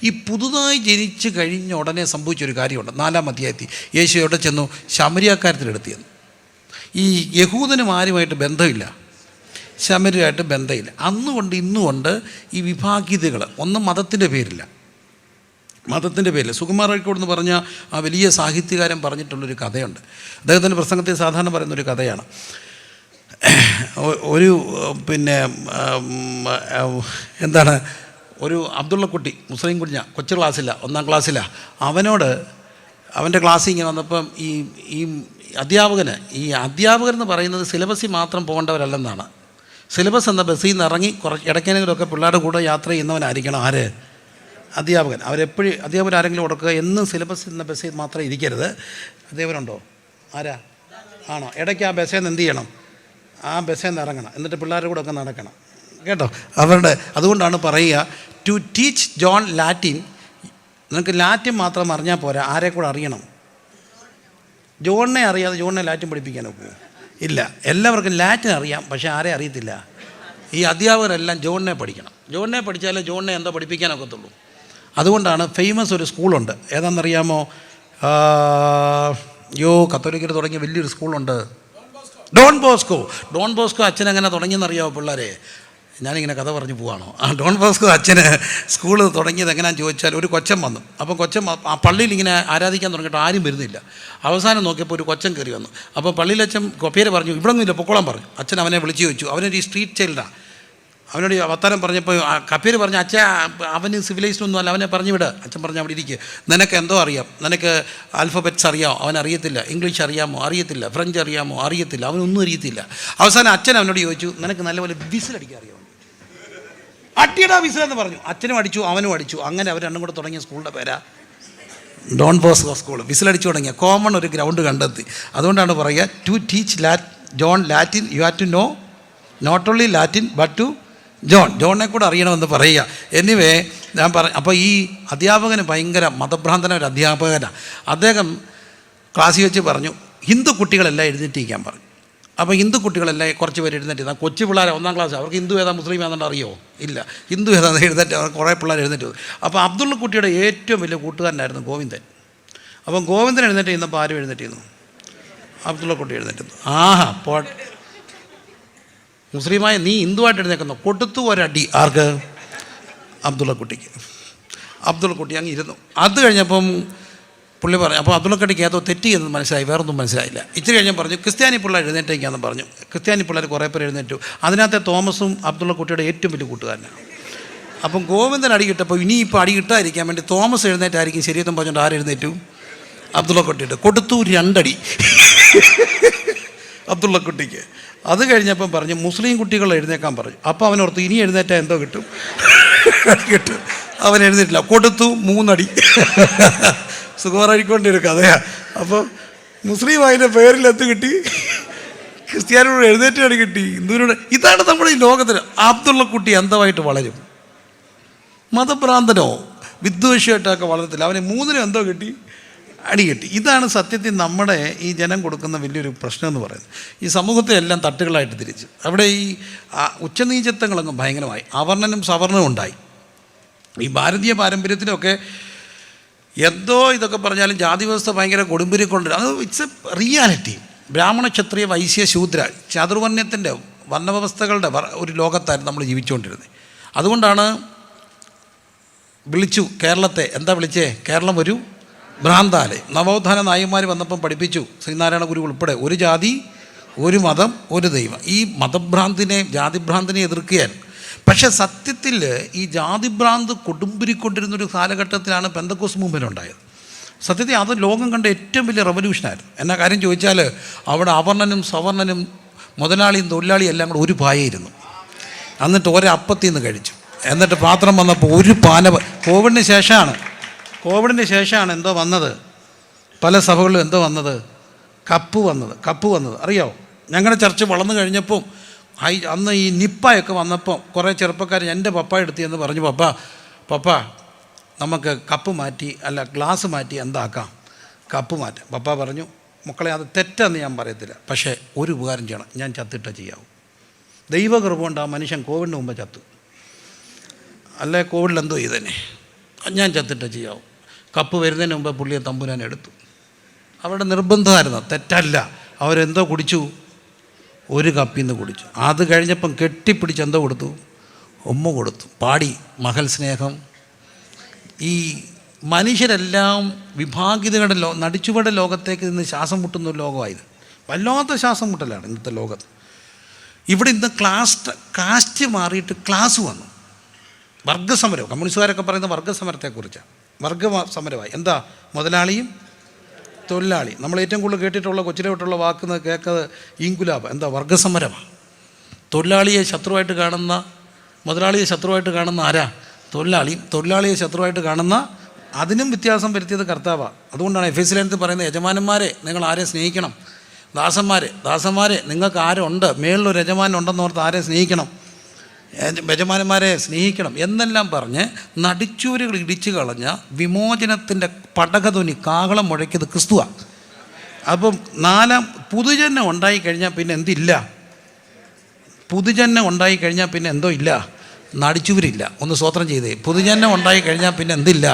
ഈ പുതുതായി ജനിച്ച് കഴിഞ്ഞ ഉടനെ സംഭവിച്ചൊരു കാര്യമുണ്ട്. 4-ാം അധ്യായത്തിൽ യേശു എവിടെ ചെന്നു? ശമരിയാക്കാരത്തിലെടുത്തിയെന്നു. ഈ യഹൂദനും ആരുമായിട്ട് ബന്ധമില്ല, ശമരിയായിട്ട് ബന്ധമില്ല. അന്നുകൊണ്ട് ഇന്നുകൊണ്ട് ഈ വിഭാഗീയതകൾ, ഒന്നും മതത്തിൻ്റെ പേരില്ല, മതത്തിൻ്റെ പേരിൽ. സുകുമാരക്കോട് എന്ന് പറഞ്ഞ ആ വലിയ സാഹിത്യകാരൻ പറഞ്ഞിട്ടുള്ളൊരു കഥയുണ്ട്. അദ്ദേഹത്തിൻ്റെ പ്രസംഗത്തിൽ സാധാരണ പറയുന്നൊരു കഥയാണ്. ഒരു എന്താണ്, ഒരു അബ്ദുള്ളക്കുട്ടി, മുസ്ലിം കുഞ്ഞ, കൊച്ചു ക്ലാസ്സില്ല, 1-ാം ക്ലാസ്സിലാണ്. അവനോട് അവൻ്റെ ക്ലാസ്സിൽ ഇങ്ങനെ വന്നപ്പം ഈ അധ്യാപകൻ എന്ന് പറയുന്നത് സിലബസിൽ മാത്രം പോകേണ്ടവരല്ലെന്നാണ്. സിലബസ് എന്ന ബസ്സിൽ നിന്ന് ഇറങ്ങി ഇടയ്ക്കെങ്കിലുമൊക്കെ പിള്ളേരുടെ കൂടെ യാത്ര ചെയ്യുന്നവനായിരിക്കണം ആര്? അധ്യാപകൻ. അധ്യാപകർ ആരെങ്കിലും കൊടുക്കുക, എന്നും സിലബസ് എന്ന ബസ്സിൽ മാത്രം ഇരിക്കരുത്. അധ്യാപകനുണ്ടോ? ആരാ? ആണോ? ഇടയ്ക്ക് ആ ബസ്സിൽ നിന്ന് എന്ത് ചെയ്യണം? ആ ബസ്സിൽ നിന്ന് ഇറങ്ങണം, എന്നിട്ട് പിള്ളേരുടെ കൂടെ ഒക്കെ നടക്കണം കേട്ടോ. അതുകൊണ്ടാണ് പറയുക, ടു ടീച്ച് ജോൺ ലാറ്റിൻ. നിനക്ക് ലാറ്റിൻ മാത്രം അറിഞ്ഞാൽ പോരാ, ആരെ കൂടെ അറിയണം? ജോണിനെ അറിയാതെ ജോണിനെ ലാറ്റിൻ പഠിപ്പിക്കാൻ ഒക്കുമോ? ഇല്ല. എല്ലാവർക്കും ലാറ്റിൻ അറിയാം, പക്ഷേ ആരെ അറിയത്തില്ല? ഈ അധ്യാപകരെല്ലാം ജോണിനെ പഠിക്കണം. ജോണിനെ പഠിച്ചാലേ ജോണിനെ എന്താ പഠിപ്പിക്കാനൊക്കത്തുള്ളൂ. അതുകൊണ്ടാണ് ഫേമസ് ഒരു സ്കൂളുണ്ട്, ഏതാണെന്നറിയാമോ? കത്തോലിക്കർ തുടങ്ങിയ വലിയൊരു സ്കൂളുണ്ട്, ഡോൺ ബോസ്കോ. അച്ഛൻ എങ്ങനെ തുടങ്ങിയെന്നറിയാമോ പിള്ളേരെ? ഞാനിങ്ങനെ കഥ പറഞ്ഞു പോവാണോ? ഡോൺ ബോസ്കോ അച്ഛന് സ്കൂൾ തുടങ്ങിയത് എങ്ങനെയാണെന്ന് ചോദിച്ചാൽ, ഒരു കൊച്ചൻ വന്നു. അപ്പം കൊച്ചൻ ആ പള്ളിയിൽ ഇങ്ങനെ ആരാധിക്കാൻ തുടങ്ങിയിട്ട് ആരും വരുന്നില്ല. അവസാനം നോക്കിയപ്പോൾ ഒരു കൊച്ചൻ കയറി വന്നു. അപ്പോൾ പള്ളിയിലച്ഛൻ പേര് പറഞ്ഞു, ഇവിടെ ഒന്നുമില്ല, പൊക്കോളാൻ പറഞ്ഞു. അച്ഛൻ അവനെ വിളിച്ചു ചോദിച്ചു. അവനൊരു സ്ട്രീറ്റ് ചൈൽഡാണ്. അവനോട് വർത്താനം പറഞ്ഞപ്പോൾ കപ്പേര് പറഞ്ഞു, അച്ഛൻ അവന് സിവിലൈസ്ഡ് ഒന്നും അല്ല, അവനെ പറഞ്ഞു വിട്. അച്ഛൻ പറഞ്ഞു, അവിടെ ഇരിക്കുക, നിനക്ക് എന്തോ അറിയാം, നിനക്ക് ആൽഫബറ്റ്സ് അറിയാമോ? അവനറിയത്തില്ല. ഇംഗ്ലീഷ് അറിയാമോ? അറിയത്തില്ല. ഫ്രഞ്ച് അറിയാമോ? അറിയത്തില്ല. അവനൊന്നും അറിയത്തില്ല. അവസാനം അച്ഛൻ അവനോട് ചോദിച്ചു, നിനക്ക് നല്ലപോലെ വിസിലടിക്കാൻ അറിയാമോ? അട്ടിയടാ വിസിലെന്ന് പറഞ്ഞു. അച്ഛനും അടിച്ചു, അവനും അടിച്ചു. അങ്ങനെ അവർ രണ്ടും കൂടെ തുടങ്ങിയ സ്കൂളിൻ്റെ പേരാ ഡോൺ ബോസ്കോ സ്കൂൾ. വിസിലടിച്ചു തുടങ്ങിയ കോമൺ ഒരു ഗ്രൗണ്ട് കണ്ടെത്തി. അതുകൊണ്ടാണ് പറയുക, to teach John Latin you have to know not only Latin but to ജോണിനെ കൂടെ അറിയണമെന്ന് പറയുക. എനിവേ ഞാൻ അപ്പോൾ ഈ അധ്യാപകന് ഭയങ്കര മതഭ്രാന്തന ഒരു അധ്യാപകനാണ്. അദ്ദേഹം ക്ലാസ്സിൽ വെച്ച് പറഞ്ഞു, ഹിന്ദു കുട്ടികളെല്ലാം എഴുന്നേറ്റിരിക്കാൻ പറഞ്ഞു. അപ്പോൾ ഹിന്ദു കുട്ടികളെല്ലാം കുറച്ച് പേര് എഴുന്നേറ്റ്, കൊച്ചു പിള്ളേർ 1-ാം ക്ലാസ്, അവർക്ക് ഹിന്ദു ഏതാ മുസ്ലിം ഏതാണ്ട് അറിയോ? ഇല്ല. ഹിന്ദു ഏതാണ്ട് എഴുന്നേറ്റ്, അവർ കുറേ പിള്ളേർ എഴുന്നേറ്റ്. അപ്പോൾ അബ്ദുള്ള കുട്ടിയുടെ ഏറ്റവും വലിയ കൂട്ടുകാരനായിരുന്നു ഗോവിന്ദൻ. അപ്പം ഗോവിന്ദൻ എഴുന്നേറ്റ് ചെയ്യുന്നപ്പോൾ ആരും എഴുന്നേറ്റ് ചെയ്യുന്നു? അബ്ദുള്ള കുട്ടി എഴുന്നേറ്റുന്നു. ആഹാ, മുസ്ലിമായ നീ ഹിന്ദുവായിട്ട് എഴുന്നേക്കുന്നു. കൊടുത്തു ഒരടി. ആർക്ക്? അബ്ദുള്ള കുട്ടിക്ക്. അബ്ദുള്ള കുട്ടി അങ്ങ് ഇരുന്നു. അത് കഴിഞ്ഞപ്പം പുള്ളി പറഞ്ഞു, അപ്പോൾ അബ്ദുള്ള കുട്ടിക്ക് ഏതോ തെറ്റ് ചെയ്യുന്നത് മനസ്സിലായി, വേറൊന്നും മനസ്സിലായില്ല. ഇച്ചിരി കഴിഞ്ഞാൽ പറഞ്ഞു, ക്രിസ്ത്യാനി പിള്ളേർ എഴുന്നേറ്റേക്കാന്ന് പറഞ്ഞു. ക്രിസ്ത്യാനി പിള്ളേർ കുറേ പേര് എഴുന്നേറ്റു. അതിനകത്തെ തോമസും അബ്ദുള്ള കുട്ടിയുടെ ഏറ്റവും വലിയ കൂട്ടുകാരനാണ്. അപ്പം ഗോവിന്ദൻ അടി കിട്ടപ്പോൾ ഇനിയിപ്പോൾ അടി കിട്ടാതിരിക്കാൻ വേണ്ടി തോമസ് എഴുന്നേറ്റായിരിക്കും ശരിയെന്നും പറഞ്ഞുകൊണ്ട് ആരെഴുന്നേറ്റു? അബ്ദുള്ള കുട്ടിയിട്ട് കൊടുത്തു 2 അടി അബ്ദുള്ള കുട്ടിക്ക്. അത് കഴിഞ്ഞപ്പം പറഞ്ഞു, മുസ്ലിം കുട്ടികൾ എഴുന്നേക്കാൻ പറഞ്ഞു. അപ്പോൾ അവനോർത്ത് ഇനി എഴുന്നേറ്റാൽ എന്തോ കിട്ടും. അവൻ എഴുന്നേറ്റില്ല, കൊടുത്തു 3 അടി. സുഖമായിക്കൊണ്ടേ ഒരു കഥയാണ്. അപ്പോൾ മുസ്ലിം അതിൻ്റെ പേരിലെത്ത് കിട്ടി, ക്രിസ്ത്യാനിയോട് എഴുന്നേറ്റ് കിട്ടി, ഹിന്ദുവിനോട്. ഇതാണ് നമ്മുടെ ഈ ലോകത്തിൽ. അബ്ദുള്ള കുട്ടി അന്ധമായിട്ട് വളരും, മതഭ്രാന്തനോ വിദ്വേഷമായിട്ടൊക്കെ വളരത്തില്ല. അവന് 3 എന്തോ കിട്ടി, അടി കിട്ടി. ഇതാണ് സത്യത്തിൽ നമ്മുടെ ഈ ജനം കൊടുക്കുന്ന വലിയൊരു പ്രശ്നം എന്ന് പറയുന്നത്. ഈ സമൂഹത്തെ എല്ലാം തട്ടുകളായിട്ട് തിരിച്ച് അവിടെ ഈ ഉച്ചനീചത്വങ്ങളങ്ങ് ഭയങ്കരമായി, അവർണനും സവർണനും ഉണ്ടായി. ഈ ഭാരതീയ പാരമ്പര്യത്തിലൊക്കെ എന്തോ ഇതൊക്കെ പറഞ്ഞാലും ജാതി വ്യവസ്ഥ ഭയങ്കര കൊടുമ്പിരി കൊണ്ട്, അത് ഇറ്റ്സ് എ റിയാലിറ്റി. ബ്രാഹ്മണ ക്ഷത്രിയ വൈശ്യ ശൂദ്ര ചാതുർവർണ്ണ്യത്തിൻ്റെ വർണ്ണവ്യവസ്ഥകളുടെ ഒരു ലോകത്തായിരുന്നു നമ്മൾ ജീവിച്ചുകൊണ്ടിരുന്നത്. അതുകൊണ്ടാണ് വിളിച്ചു കേരളത്തെ, എന്താ വിളിച്ചേ? കേരളം ഒരു ഭ്രാന്താലയം. നവോത്ഥാന നായന്മാർ വന്നപ്പം പഠിപ്പിച്ചു, ശ്രീനാരായണ ഗുരു ഉൾപ്പെടെ, ഒരു ജാതി, ഒരു മതം, ഒരു ദൈവം. ഈ മതഭ്രാന്തിനെ, ജാതിഭ്രാന്തിനെ എതിർക്കുകയായിരുന്നു. പക്ഷേ സത്യത്തിൽ ഈ ജാതിഭ്രാന്ത് കൊടുമ്പിരിക്കൊണ്ടിരുന്നൊരു കാലഘട്ടത്തിലാണ് പെന്തക്കോസ്റ്റ് മൂവ്മെൻറ്റ് ഉണ്ടായത്. സത്യത്തിൽ അത് ലോകം കണ്ട ഏറ്റവും വലിയ റവല്യൂഷനായിരുന്നു. എന്നാ കാര്യം ചോദിച്ചാൽ, അവിടെ അവർണനും സവർണനും മുതലാളിയും തൊഴിലാളിയും എല്ലാം കൂടെ ഒരു പായയിരുന്നു. എന്നിട്ട് ഒരപ്പത്തിൽ നിന്ന് കഴിച്ചു. എന്നിട്ട് പാത്രം വന്നപ്പോൾ ഒരു പാന. കോവിഡിന് ശേഷമാണ് എന്തോ വന്നത്, പല സഭകളിലും എന്തോ വന്നത്, കപ്പ് വന്നത് അറിയാമോ? ഞങ്ങളുടെ ചർച്ച വളർന്നു കഴിഞ്ഞപ്പോൾ അന്ന് ഈ നിപ്പയൊക്കെ വന്നപ്പോൾ കുറേ ചെറുപ്പക്കാർ എൻ്റെ പപ്പ എടുത്തി എന്ന് പറഞ്ഞു, പപ്പ നമുക്ക് കപ്പ് മാറ്റി, അല്ല ഗ്ലാസ് മാറ്റി എന്താക്കാം, കപ്പ് മാറ്റാം. പപ്പ പറഞ്ഞു, മക്കളെ അത് തെറ്റെന്ന് ഞാൻ പറയത്തില്ല, പക്ഷേ ഒരു ഉപകാരം ചെയ്യണം, ഞാൻ ചത്തിട്ടേ ചെയ്യാവൂ. ദൈവകൃപ കൊണ്ട് ആ മനുഷ്യൻ കോവിഡിന് മുമ്പ് ചത്തു. അല്ലേ കോവിഡിൽ എന്തോ ചെയ്തന്നെ. ഞാൻ ചത്തിട്ട് ചെയ്യാവും. കപ്പ് വരുന്നതിന് മുമ്പ് പുള്ളിയെ തമ്പുരാൻ എടുത്തു. അവരുടെ നിർബന്ധമായിരുന്നു, തെറ്റല്ല. അവരെന്തോ കുടിച്ചു, ഒരു കപ്പിൽ നിന്ന് കുടിച്ചു. അത് കഴിഞ്ഞപ്പം കെട്ടിപ്പിടിച്ച് എന്തോ കൊടുത്തു, ഉമ്മ കൊടുത്തു, പാടി മഹൽ സ്നേഹം. ഈ മനുഷ്യരെല്ലാം വിഭാഗിതയുടെ നടിച്ചുവയുടെ ലോകത്തേക്ക് നിന്ന് ശ്വാസം മുട്ടുന്ന ഒരു ലോകമായത്. വല്ലാത്ത ശ്വാസം മുട്ടലാണ് ഇന്നത്തെ ലോകത്ത്. ഇവിടെ ഇന്ന് കാസ്റ്റ് മാറിയിട്ട് ക്ലാസ് വന്നു. വർഗസമരം, കമ്മ്യൂണിസ്റ്റുകാരൊക്കെ പറയുന്ന വർഗസമരത്തെക്കുറിച്ചാണ്. വർഗസമരമായി. എന്താ? മുതലാളിയും തൊഴിലാളി. നമ്മൾ ഏറ്റവും കൂടുതൽ കേട്ടിട്ടുള്ള കൊച്ചിലോട്ടുള്ള വാക്ക് കേൾക്കുന്നത് ഇൻകുലാബ്. എന്താ? വർഗസമരമാണ്. തൊഴിലാളിയെ ശത്രുവായിട്ട് കാണുന്ന, മുതലാളിയെ ശത്രുവായിട്ട് കാണുന്ന ആരാ? തൊഴിലാളിയെ ശത്രുവായിട്ട് കാണുന്ന, അതിനും വ്യത്യാസം വരുത്തിയത് കർത്താവാണ്. അതുകൊണ്ടാണ് എഫേസ്യർക്ക് പറയുന്നത്, യജമാനന്മാരെ നിങ്ങൾ ആരെ സ്നേഹിക്കണം, ദാസന്മാരെ നിങ്ങൾക്ക് ആരുണ്ട്, മേളിലൊരു യജമാനൻ ഉണ്ടെന്നോർത്ത് ആരെ സ്നേഹിക്കണം, യജമാനന്മാരെ സ്നേഹിക്കണം എന്നെല്ലാം പറഞ്ഞ് നടിച്ചൂരുകൾ ഇടിച്ചു കളഞ്ഞ വിമോചനത്തിൻ്റെ പടകധ്വനി കാഹളം മുഴക്കിയത് ക്രിസ്തുവാണ്. അപ്പം പുതുജന്മം ഉണ്ടായിക്കഴിഞ്ഞാൽ പിന്നെ എന്തില്ല? പുതുജന്മം ഉണ്ടായിക്കഴിഞ്ഞാൽ പിന്നെ എന്തോ ഇല്ല? നടിച്ചുവരില്ല. ഒന്ന് സ്വോത്രം ചെയ്തേ. പുതുജന്മം ഉണ്ടായിക്കഴിഞ്ഞാൽ പിന്നെ എന്തില്ല?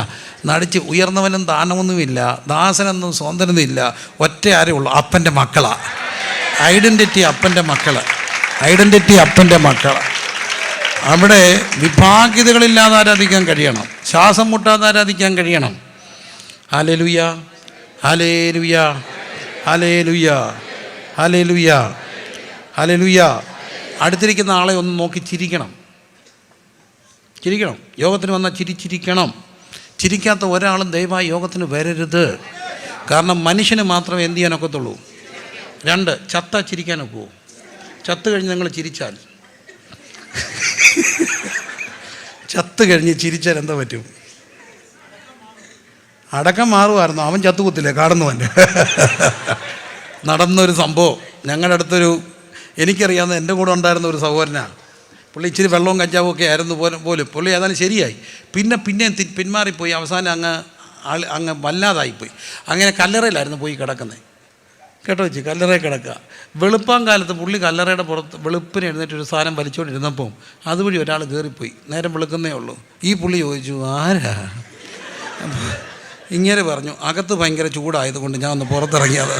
ഉയർന്നവനും താണമൊന്നുമില്ല, ദാസനെന്നും സ്വതന്ത്രനും ഇല്ല, ഒറ്റ ആരേ ഉള്ളൂ, അപ്പൻ്റെ മക്കളാണ്. ഐഡൻറ്റിറ്റി അപ്പൻ്റെ മക്കളാണ്. അവിടെ വിഭാഗിതകളില്ലാതെ ആരാധിക്കാൻ കഴിയണം, ശ്വാസം മുട്ടാതെ ആരാധിക്കാൻ കഴിയണം. Hallelujah, hallelujah, hallelujah, hallelujah, hallelujah. അടുത്തിരിക്കുന്ന ആളെ ഒന്ന് നോക്കി ചിരിക്കണം. യോഗത്തിന് വന്നാൽ ചിരിച്ചിരിക്കണം. ചിരിക്കാത്ത ഒരാളും ദയവായി യോഗത്തിന് വരരുത്. കാരണം മനുഷ്യന് മാത്രമേ എന്ത് ചെയ്യാനൊക്കത്തുള്ളൂ. 2, ചത്ത ചിരിക്കാനൊക്കുമോ? ചത്ത് കഴിഞ്ഞ് നിങ്ങൾ ചിരിച്ചാൽ, ചത്ത് കഴിഞ്ഞ് ചിരിച്ചാൽ എന്താ പറ്റും? അടക്കം മാറുമായിരുന്നു. അവൻ ചത്തുകുത്തില്ലേ കാണുന്നവൻ്റെ. നടന്നൊരു സംഭവം ഞങ്ങളുടെ അടുത്തൊരു, എനിക്കറിയാവുന്ന എൻ്റെ കൂടെ ഉണ്ടായിരുന്ന ഒരു സഹോദരനാണ്. പുള്ളി ഇച്ചിരി വെള്ളവും കഞ്ചാവും ഒക്കെ ആയിരുന്നു പോലും. പുള്ളി ഏതായാലും ശരിയായി. പിന്നെ പിന്മാറിപ്പോയി. അവസാനം അങ്ങ് വല്ലാതായിപ്പോയി. അങ്ങനെ കല്ലറയിലായിരുന്നു പോയി കിടക്കുന്നത്. കേട്ടോ വെച്ച് കല്ലറയിൽ കിടക്കുക. വെളുപ്പാൻ കാലത്ത് പുള്ളി കല്ലറയുടെ പുറത്ത് വെളുപ്പിന് എഴുന്നേറ്റൊരു സാധനം വലിച്ചുകൊണ്ടിരുന്നപ്പോൾ അതുവഴി ഒരാൾ കയറിപ്പോയി. നേരം വെളുക്കുന്നേ ഉള്ളൂ. ഈ പുള്ളി ചോദിച്ചു, ആരാ? ഇങ്ങനെ പറഞ്ഞു, അകത്ത് ഭയങ്കര ചൂടായതുകൊണ്ട് ഞാൻ ഒന്ന് പുറത്തിറങ്ങിയത്.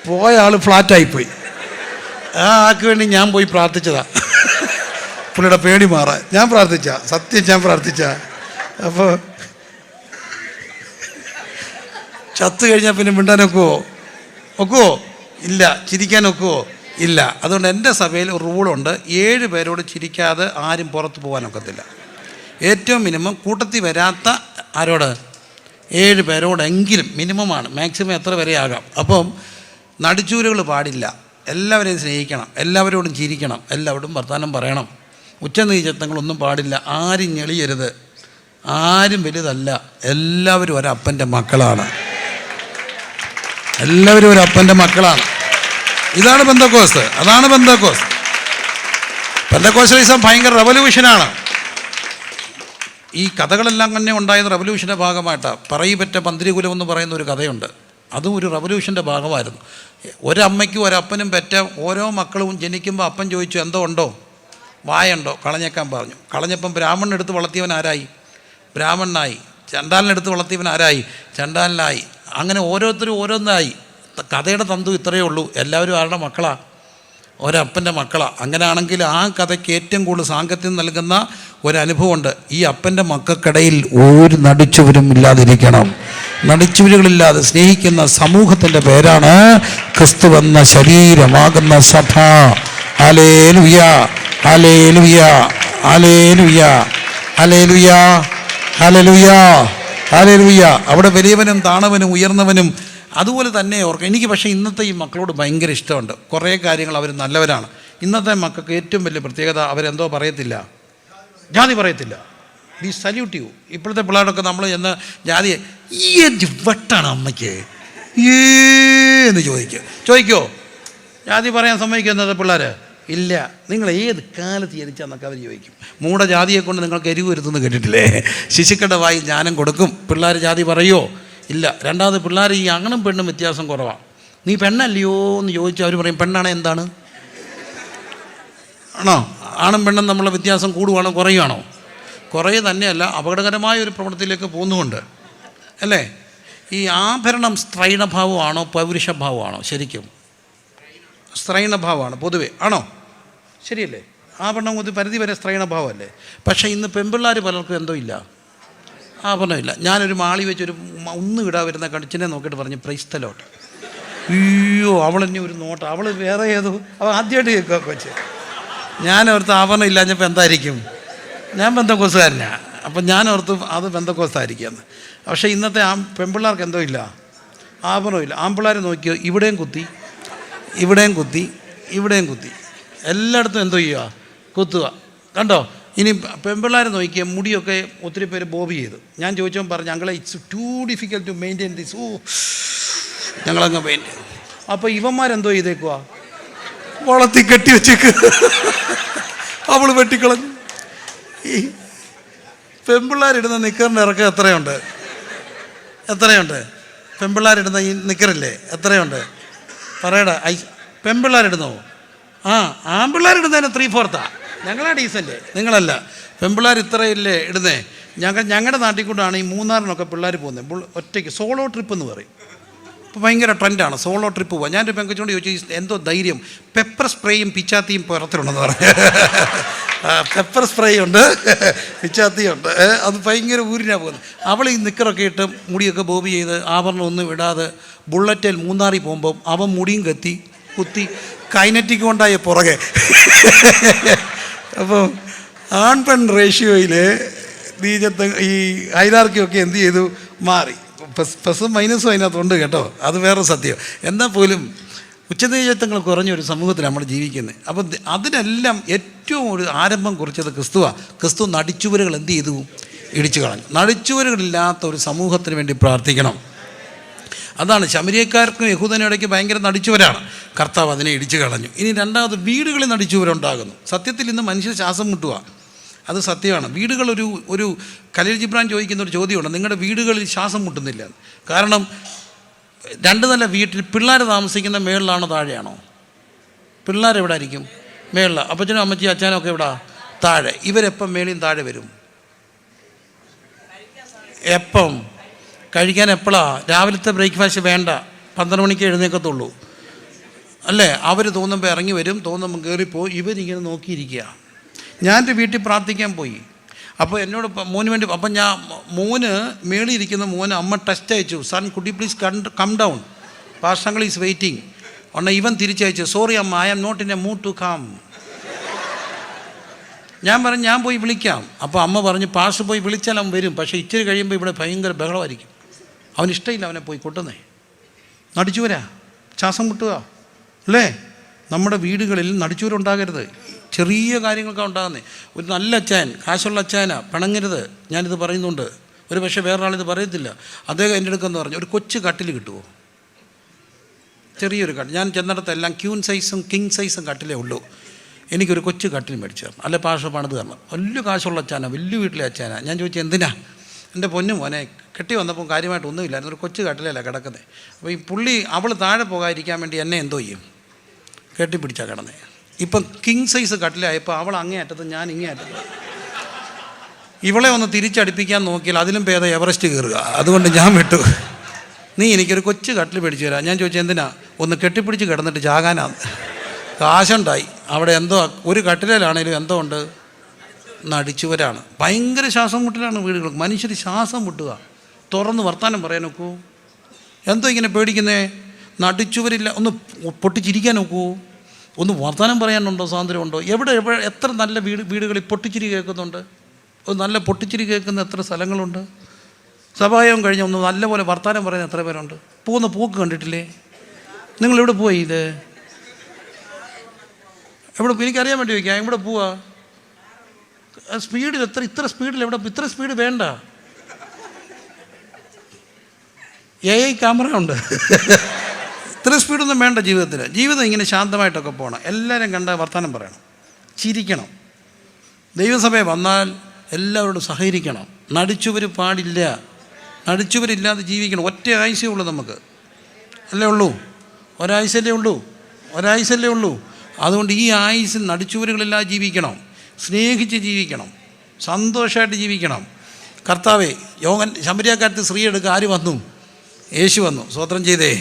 പോയ ആൾ ഫ്ലാറ്റായിപ്പോയി. ആ ആൾക്ക് വേണ്ടി ഞാൻ പോയി പ്രാർത്ഥിച്ചതാ, പുള്ളിയുടെ പേടി മാറാൻ. ഞാൻ പ്രാർത്ഥിച്ച. അപ്പോൾ ചത്ത് കഴിഞ്ഞാൽ പിന്നെ മിണ്ടാനൊക്കുവോ? ഇല്ല. ചിരിക്കാനൊക്കുവോ? ഇല്ല. അതുകൊണ്ട് എൻ്റെ സഭയിൽ ഒരു റൂളുണ്ട്, 7 പേരോട് ചിരിക്കാതെ ആരും പുറത്ത് പോകാനൊക്കത്തില്ല. ഏറ്റവും മിനിമം കൂട്ടത്തിൽ വരാത്ത ആരോട്? 7 പേരോടെങ്കിലും മിനിമമാണ്. മാക്സിമം എത്ര വരെ ആകാം. അപ്പം നടിച്ചൂരുകൾ പാടില്ല. എല്ലാവരെയും സ്നേഹിക്കണം, എല്ലാവരോടും ചിരിക്കണം, എല്ലാവരോടും വർത്തമാനം പറയണം. ഉച്ചനീചത്വങ്ങളൊന്നും പാടില്ല. ആരും ഞെളിയരുത്, ആരും വലുതല്ല. എല്ലാവരും ഒരപ്പൻ്റെ മക്കളാണ്. ഇതാണ് പെന്തക്കോസ്ത്. പെന്തക്കോസ്റ്റലിസം ഭയങ്കര റവല്യൂഷനാണ്. ഈ കഥകളെല്ലാം തന്നെ ഉണ്ടായത് റവല്യൂഷൻ്റെ ഭാഗമായിട്ടാണ്. പറയിപ്പറ്റ പന്തിരികുലം എന്ന് പറയുന്ന ഒരു കഥയുണ്ട്. അതും ഒരു റവല്യൂഷൻ്റെ ഭാഗമായിരുന്നു. ഒരമ്മയ്ക്കും ഒരപ്പനും പെറ്റ ഓരോ മക്കളും ജനിക്കുമ്പോൾ അപ്പൻ ചോദിച്ചു, എന്തോ ഉണ്ടോ? വായുണ്ടോ? കളഞ്ഞേക്കാൻ പറഞ്ഞു. കളഞ്ഞപ്പം ബ്രാഹ്മണനെടുത്ത് വളർത്തിയവൻ ആരായി? ബ്രാഹ്മണനായി. ചണ്ടാലിനെടുത്ത് വളർത്തിയവൻ ആരായി? ചണ്ടാലിനായി. അങ്ങനെ ഓരോരുത്തരും ഓരോന്നായി. കഥയുടെ തന്തു ഇത്രയേ ഉള്ളൂ. എല്ലാവരും ആരുടെ മക്കളാ? ഒരപ്പൻ്റെ മക്കളാണ്. അങ്ങനെയാണെങ്കിൽ ആ കഥയ്ക്ക് ഏറ്റവും കൂടുതൽ സാങ്കത്യം നൽകുന്ന ഒരനുഭവമുണ്ട്. ഈ അപ്പൻ്റെ മക്കൾക്കിടയിൽ ഒരു നടിച്ചുവരും ഇല്ലാതിരിക്കണം. നടിച്ചുവരുകളില്ലാതെ സ്നേഹിക്കുന്ന സമൂഹത്തിൻ്റെ പേരാണ് ക്രിസ്തുവെന്ന ശരീരമാകുന്ന സഭ. Hallelujah, hallelujah, hallelujah, hallelujah, hallelujah, hallelujah. അവിടെ വലിയവനും താണവനും ഉയർന്നവനും അതുപോലെ തന്നെ ഓർക്കുക. എനിക്ക് പക്ഷേ ഇന്നത്തെ ഈ മക്കളോട് ഭയങ്കര ഇഷ്ടമുണ്ട്. കുറേ കാര്യങ്ങൾ അവർ നല്ലവരാണ്. ഇന്നത്തെ മക്കൾക്ക് ഏറ്റവും വലിയ പ്രത്യേകത, അവരെന്തോ പറയത്തില്ല, ജാതി പറയത്തില്ല. V salute U. ഇപ്പോഴത്തെ പിള്ളേരൊക്കെ നമ്മൾ ചെന്ന് ജാതി ഏത് വട്ടാണ് അമ്മയ്ക്ക് എന്ന് ചോദിക്കോ? ജാതി പറയാൻ സമ്മതിക്കുമോ ഇന്നത്തെ പിള്ളേർ? ഇല്ല. നിങ്ങൾ ഏത് കാലത്ത് ജനിച്ചാന്നൊക്കെ അവർ ചോദിക്കും. മൂട ജാതിയെ കൊണ്ട് നിങ്ങൾക്ക് എരിവ് വരുത്തുമെന്ന് കേട്ടിട്ടില്ലേ? ശിശുക്കളുടെ വായി ജ്ഞാനം കൊടുക്കും. പിള്ളേർ ജാതി പറയുമോ? ഇല്ല. രണ്ടാമത് പിള്ളേർ ഈ ആണും പെണ്ണും വ്യത്യാസം കുറവാണ്. നീ പെണ്ണല്ലയോ എന്ന് ചോദിച്ചാൽ അവർ പറയും പെണ്ണാണ്. എന്താണ്? ആണോ? ആണും പെണ്ണും നമ്മളെ വ്യത്യാസം കൂടുകയാണോ കുറയുകയാണോ? കുറേ തന്നെയല്ല, അപകടകരമായ ഒരു പ്രവണത്തിയിലേക്ക് പോകുന്നുമുണ്ട് അല്ലേ? ഈ ആഭരണം സ്ത്രൈണഭാവമാണോ പൗരുഷഭാവമാണോ? ശരിക്കും സ്ത്രൈണഭാവമാണ് പൊതുവെ, ആണോ? ശരിയല്ലേ? ആഭരണം ഒരു പരിധി വരെ സ്ത്രൈണഭാവമല്ലേ? പക്ഷേ ഇന്ന് പെൺപിള്ളേർ പലർക്കും എന്തോ ഇല്ല, ആഭരണമില്ല. ഞാനൊരു മാളി വെച്ചൊരു ഒന്നും ഇടാൻ വരുന്ന കടിച്ചിനെ നോക്കിയിട്ട് പറഞ്ഞു പ്രൈസ് ദി ലോർഡ്. അയ്യോ, അവളെന്നെ ഒരു നോട്ടം, അവൾ വേറെ ഏതോ, അവൾ ആദ്യമായിട്ട് കേൾക്കുക കൊച്ച്. ഞാനോർത്ത് ആഭരണം ഇല്ലാഞ്ഞപ്പോൾ എന്തായിരിക്കും, ഞാൻ പെന്തക്കോസ്തുകാരനാണ്, അപ്പം ഞാനോർത്ത് അത് പെന്തക്കോസ്തായിരിക്കുകയെന്ന്. പക്ഷേ ഇന്നത്തെ പെൺപിള്ളേർക്ക് എന്തോ ഇല്ല, ആഭരണമില്ല. ആൺപിള്ളേർ നോക്കിയോ, ഇവിടെയും കുത്തി, ഇവിടെയും കുത്തി, ഇവിടെയും കുത്തി, എല്ലായിടത്തും എന്തോ ചെയ്യുക, കുത്തുക. കണ്ടോ? ഇനി പെൺപിള്ളേർ നോക്കിയ മുടിയൊക്കെ ഒത്തിരി പേര് ബോബ് ചെയ്തു. ഞാൻ ചോദിച്ചപ്പോൾ പറഞ്ഞു, ഞങ്ങളെ it's too difficult to maintain this. ഓ, ഞങ്ങളങ്ങ് മെയിൻറ്റെയിൻ. അപ്പോൾ ഇവന്മാരെന്തോ ചെയ്തേക്കുക, വളർത്തി കെട്ടി വെച്ചേക്ക്, അവൾ വെട്ടിക്കളഞ്ഞു. ഈ പെൺപിള്ളേരിടുന്ന നിക്കറിൻ്റെ ഇറക്കം എത്രയുണ്ട്, എത്രയുണ്ട്? പെൺപിള്ളേരിടുന്ന ഈ നിക്കറില്ലേ എത്രയുണ്ട് പറയടാ? പെൺപിള്ളേരിടുന്നോ? ആൺപിള്ളേരിടുന്നതിന് 3/4. ഞങ്ങളാ ഡീസൻ്റ്, നിങ്ങളല്ല. പെൺപിള്ളേർ ഇത്രയില്ലേ ഇടുന്നേ. ഞങ്ങളുടെ നാട്ടിൽ കൊണ്ടാണ് ഈ മൂന്നാറിനൊക്കെ പിള്ളേർ പോകുന്നത്. ഒറ്റയ്ക്ക് സോളോ ട്രിപ്പ് എന്ന് പറയും. ഇപ്പോൾ ഭയങ്കര ട്രെൻഡാണ് സോളോ ട്രിപ്പ് പോകാൻ. ഞാനൊരു പെങ്കച്ചോണ്ട് ചോദിച്ചു, എന്തോ ധൈര്യം, പെപ്പർ സ്പ്രേയും പിച്ചാത്തിയും പുറത്തിലുണ്ടെന്ന് പറഞ്ഞു. പെപ്പർ സ്പ്രേ ഉണ്ട്, പിച്ചാത്തിയും ഉണ്ട്. അത് ഭയങ്കര ഊരിനാണ് പോകുന്നത്. അവൾ ഈ നിക്കറൊക്കെ ഇട്ട് മുടിയൊക്കെ ബോബ് ചെയ്ത് ആഭരണം ഒന്നും ഇടാതെ ബുള്ളറ്റിൽ മൂന്നാറിൽ പോകുമ്പം അവൻ മുടിയും കുത്തി കൈനറ്റിക് കൊണ്ടായ പുറകെ. അപ്പോൾ ആൺ പെൺ റേഷ്യോയിൽ നീചത്വം ഈ ഹൈറാർക്കിയൊക്കെ എന്ത് ചെയ്തു, മാറി. പ്ലസും മൈനസും അതിനകത്തുണ്ട് കേട്ടോ, അത് വേറെ സത്യം. എന്നാൽ പോലും ഉച്ചനീചത്വങ്ങൾ കുറഞ്ഞൊരു സമൂഹത്തിൽ നമ്മൾ ജീവിക്കുന്നത്. അപ്പം അതിനെല്ലാം ഏറ്റവും ഒരു ആരംഭം കുറിച്ചത് ക്രിസ്തുവാണ്. ക്രിസ്തു നടിച്ചുവരുകൾ എന്ത് ചെയ്തു, ഇടിച്ചു കളഞ്ഞു. നടിച്ചുവരുകളില്ലാത്ത ഒരു സമൂഹത്തിന് വേണ്ടി പ്രാർത്ഥിക്കണം. അതാണ് ശമരിയക്കാർക്കും യഹൂദനും ഇടയ്ക്ക് ഭയങ്കര നടിച്ചുവരാണ്. കർത്താവ് അതിനെ ഇടിച്ചു കളഞ്ഞു. ഇനി രണ്ടാമത്, വീടുകളിൽ നടിച്ചുവരുണ്ടാകുന്നു. സത്യത്തിൽ ഇന്ന് മനുഷ്യർ ശ്വാസം മുട്ടുക, അത് സത്യമാണ്. വീടുകൾ ഒരു ഖലീൽ ജിബ്രാൻ ചോദിക്കുന്ന ഒരു ചോദ്യമുണ്ട്, നിങ്ങളുടെ വീടുകളിൽ ശ്വാസം മുട്ടുന്നില്ല. കാരണം 2 നില വീട്ടിൽ പിള്ളേർ താമസിക്കുന്ന മേളിലാണോ താഴെയാണോ? പിള്ളേർ എവിടെ ആയിരിക്കും? മേളിലാണ്. അപ്പച്ചനും അമ്മച്ചി അച്ഛനും ഒക്കെ എവിടെ? താഴെ. ഇവരെപ്പം മേളിയും താഴെ വരും? എപ്പം കഴിക്കാൻ? എപ്പോഴാണ്? രാവിലത്തെ ബ്രേക്ക്ഫാസ്റ്റ് വേണ്ട, 12 മണിക്ക് എഴുന്നേക്കത്തുള്ളൂ അല്ലേ? അവർ തോന്നുമ്പോൾ ഇറങ്ങി വരും, തോന്നുമ്പോൾ കയറിപ്പോയി. ഇവരിങ്ങനെ നോക്കിയിരിക്കുക. ഞാനെൻ്റെ വീട്ടിൽ പ്രാർത്ഥിക്കാൻ പോയി. അപ്പോൾ എന്നോട് മോന് വേണ്ടി, അപ്പം ഞാൻ മോന് മേളിയിരിക്കുന്ന മോന് അമ്മ ടെസ്റ്റ് അയച്ചു, son could you please come down, pastor is waiting. ഉടനെ ഇവൻ തിരിച്ചയച്ചു, സോറി അമ്മ, I am not in a mood to come. ഞാൻ പറഞ്ഞു, ഞാൻ പോയി വിളിക്കാം. അപ്പോൾ അമ്മ പറഞ്ഞു, പാസ്റ്റർ പോയി വിളിച്ചാൽ അവൻ വരും, പക്ഷേ ഇച്ചിരി കഴിയുമ്പോൾ ഇവിടെ ഭയങ്കര ബഹളമായിരിക്കും. അവനിഷ്ടമില്ല അവനെ പോയി കൊട്ടുന്നേ. നടിച്ചുവരാ, ശ്വാസം മുട്ടുക അല്ലേ? നമ്മുടെ വീടുകളിൽ നടിച്ചുവരുണ്ടാകരുത്. ചെറിയ കാര്യങ്ങളൊക്കെ ഉണ്ടാകുന്നത്. ഒരു നല്ല അച്ചായൻ, കാശുള്ള അച്ചായനാ, പിണങ്ങരുത്. ഞാനിത് പറയുന്നുണ്ട്. ഒരു പക്ഷേ വേറൊരാളിത് പറയത്തില്ല. അദ്ദേഹം എൻ്റെ അടുക്കെന്ന് പറഞ്ഞു, ഒരു കൊച്ചു കട്ടിൽ കിട്ടുമോ? ചെറിയൊരു കട്ടിൽ. ഞാൻ ചെന്നിടത്തെല്ലാം ക്യൂൻ സൈസും കിങ് സൈസും കട്ടിലേ ഉള്ളൂ. എനിക്കൊരു കൊച്ചു കട്ടിൽ മേടിച്ചു തരണം, അല്ലെ പാഷ പണിത് തരണം. വലിയ കാശുള്ള അച്ചാനാ, വലിയ വീട്ടിലെ അച്ചാനാ. ഞാൻ ചോദിച്ചു, എന്തിനാ? എൻ്റെ പൊന്നു മോനെ, കെട്ടി വന്നപ്പോൾ കാര്യമായിട്ടൊന്നുമില്ലായിരുന്നു, ഒരു കൊച്ചു കട്ടിലല്ല കിടക്കുന്നത്. അപ്പോൾ ഈ പുള്ളി അവൾ താഴെ പോകാതിരിക്കാൻ വേണ്ടി എന്നെ എന്തോ ചെയ്യും, കെട്ടിപ്പിടിച്ചാൽ കിടന്നേ. ഇപ്പം കിങ് സൈസ് കട്ടിലായപ്പോൾ അവൾ അങ്ങേ അറ്റത്ത്, ഞാൻ ഇങ്ങേ അറ്റത്ത്. ഇവളെ ഒന്ന് തിരിച്ചടിപ്പിക്കാൻ നോക്കിയാൽ അതിലും ഭേദം എവറസ്റ്റ് കയറുക. അതുകൊണ്ട് ഞാൻ വിട്ടു. നീ എനിക്കൊരു കൊച്ചു കട്ടിൽ പിടിച്ചു തരാം. ഞാൻ ചോദിച്ചു, എന്തിനാ? ഒന്ന് കെട്ടിപ്പിടിച്ച് കിടന്നിട്ട് ചാകാനാണ്. കാശുണ്ടായി. അവിടെ എന്തോ ഒരു കട്ടിലാണേലും എന്തോ ഉണ്ട്, നടിച്ചുവരാണ്. ഭയങ്കര ശ്വാസം മുട്ടലാണ് വീടുകൾ. മനുഷ്യർ ശ്വാസം മുട്ടുക, തുറന്ന് വർത്താനം പറയാൻ നോക്കൂ. എന്തോ ഇങ്ങനെ പേടിക്കുന്നേ? നടിച്ചുവരില്ല. ഒന്ന് പൊട്ടിച്ചിരിക്കാൻ നോക്കൂ. ഒന്ന് വർത്തമാനം പറയാനുണ്ടോ? സ്വാതന്ത്ര്യമുണ്ടോ? എവിടെ എത്ര നല്ല വീടുകളിൽ പൊട്ടിച്ചിരി കേൾക്കുന്നുണ്ട്. ഒരു നല്ല പൊട്ടിച്ചിരി കേൾക്കുന്ന എത്ര സ്ഥലങ്ങളുണ്ട്. സഭായോഗം കഴിഞ്ഞ് ഒന്ന് നല്ലപോലെ വർത്തമാനം പറയുന്ന എത്ര പേരുണ്ട്. പോകുന്ന പോക്ക് കണ്ടിട്ടില്ലേ? നിങ്ങളെവിടെ പോയി? ഇത് എവിടെ? എനിക്കറിയാൻ വേണ്ടി വയ്ക്കാം. എവിടെ പോവാ? സ്പീഡിൽ ഇത്ര സ്പീഡിൽ എവിടെ? ഇത്ര സ്പീഡ് വേണ്ട. AI ക്യാമറ ഉണ്ട്. ഇത്ര സ്പീഡൊന്നും വേണ്ട ജീവിതത്തിൽ. ജീവിതം ഇങ്ങനെ ശാന്തമായിട്ടൊക്കെ പോകണം. എല്ലാവരും കണ്ട വർത്തമാനം പറയണം, ചിരിക്കണം. ദൈവസഭയിൽ വന്നാൽ എല്ലാവരോടും സഹകരിക്കണം. നടിച്ചുവർ പാടില്ല. നടിച്ചുവരില്ലാതെ ജീവിക്കണം. ഒറ്റ ആയുസേ ഉള്ളൂ നമുക്ക്, അല്ലേ ഉള്ളൂ? ഒരായുസല്ലേ ഉള്ളൂ. അതുകൊണ്ട് ഈ ആയുസ്സിൽ നടിച്ചുവരുകളില്ലാതെ ജീവിക്കണം, സ്നേഹിച്ച് ജീവിക്കണം, സന്തോഷമായിട്ട് ജീവിക്കണം. കർത്താവേ, ശമരിയാക്കാരത്തി സ്ത്രീ എടുക്കുക, ആര് വന്നു? യേശു വന്നു. സ്വോത്രം ചെയ്തേ.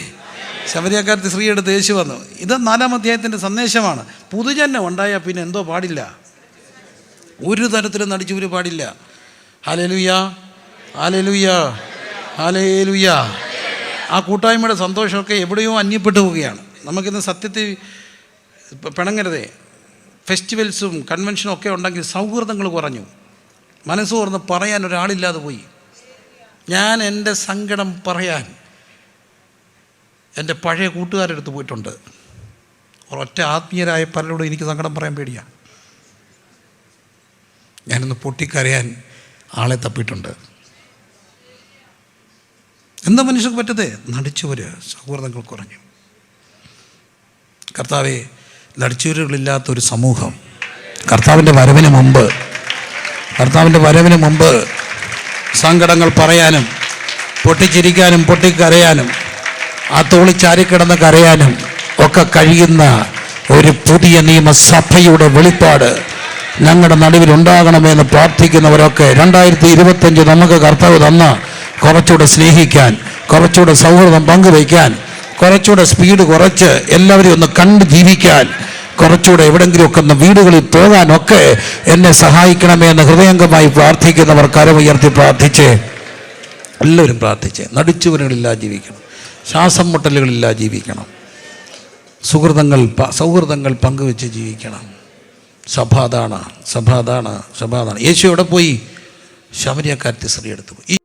ശമരിയാക്കാരത്തി സ്ത്രീ എടുത്ത് യേശു വന്നു. ഇത് 4-ാം അധ്യായത്തിൻ്റെ സന്ദേശമാണ്. പുതുജന്മം ഉണ്ടായാൽ പിന്നെ എന്തോ പാടില്ല, ഒരു തരത്തിലും നടിച്ചുവര് പാടില്ല. Hallelujah, hallelujah, hallelujah. ആ കൂട്ടായ്മയുടെ സന്തോഷമൊക്കെ എവിടെയോ അന്യപ്പെട്ടു പോവുകയാണ്. നമുക്കിന്ന് സത്യത്തിൽ പിണങ്ങരുതേ. ഫെസ്റ്റിവൽസും കൺവെൻഷനും ഒക്കെ ഉണ്ടെങ്കിൽ സൗഹൃദങ്ങൾ കുറഞ്ഞു, മനസ്സ് തുറന്ന് പറയാൻ ഒരാളില്ലാതെ പോയി. ഞാൻ എൻ്റെ സങ്കടം പറയാൻ എൻ്റെ പഴയ കൂട്ടുകാരെടുത്ത് പോയിട്ടുണ്ട്. ഒരൊറ്റ ആത്മീയരായ പലരോടും എനിക്ക് സങ്കടം പറയാൻ പേടിയാണ്. ഞാനൊന്ന് പൊട്ടിക്കരയാൻ ആളെ തപ്പിയിട്ടുണ്ട്. എന്താ മനുഷ്യർക്ക് പറ്റതേ? നടിച്ചുവര്, സൗഹൃദങ്ങൾ കുറഞ്ഞു. കർത്താവെ, നടിച്ചുവരുകളില്ലാത്തൊരു സമൂഹം കർത്താവിൻ്റെ വരവിന് മുമ്പ് സങ്കടങ്ങൾ പറയാനും പൊട്ടിച്ചിരിക്കാനും പൊട്ടിക്കരയാനും ആ തോളി ചാരിക്കിടന്ന് കരയാനും ഒക്കെ കഴിയുന്ന ഒരു പുതിയ നിയമസഭയുടെ വെളിപ്പാട് ഞങ്ങളുടെ നടുവിൽ ഉണ്ടാകണമെന്ന് പ്രാർത്ഥിക്കുന്നവരൊക്കെ 2025 നമുക്ക് കർത്താവ് തന്ന കുറച്ചുകൂടെ സ്നേഹിക്കാൻ, കുറച്ചുകൂടെ സൗഹൃദം പങ്കുവയ്ക്കാൻ, കുറച്ചുകൂടെ സ്പീഡ് കുറച്ച് എല്ലാവരെയും ഒന്ന് കണ്ട് ജീവിക്കാൻ, കുറച്ചുകൂടെ എവിടെങ്കിലുമൊക്കെ ഒന്ന് വീടുകളിൽ പോകാനൊക്കെ എന്നെ സഹായിക്കണമെന്ന് ഹൃദയംഗമായി പ്രാർത്ഥിക്കുന്നവർ കരമുയർത്തി പ്രാർത്ഥിച്ച്, എല്ലാവരും പ്രാർത്ഥിച്ച്, നടിച്ചുവനുകളില്ലാതെ ജീവിക്കണം, ശ്വാസം മുട്ടലുകളില്ലാതെ ജീവിക്കണം, സൗഹൃദങ്ങൾ പങ്കുവെച്ച് ജീവിക്കണം. സഭ അതാണ്. യേശു എവിടെ പോയി? ശമരിയാക്കാരത്തി സ്ത്രീ എടുത്തു പോയി.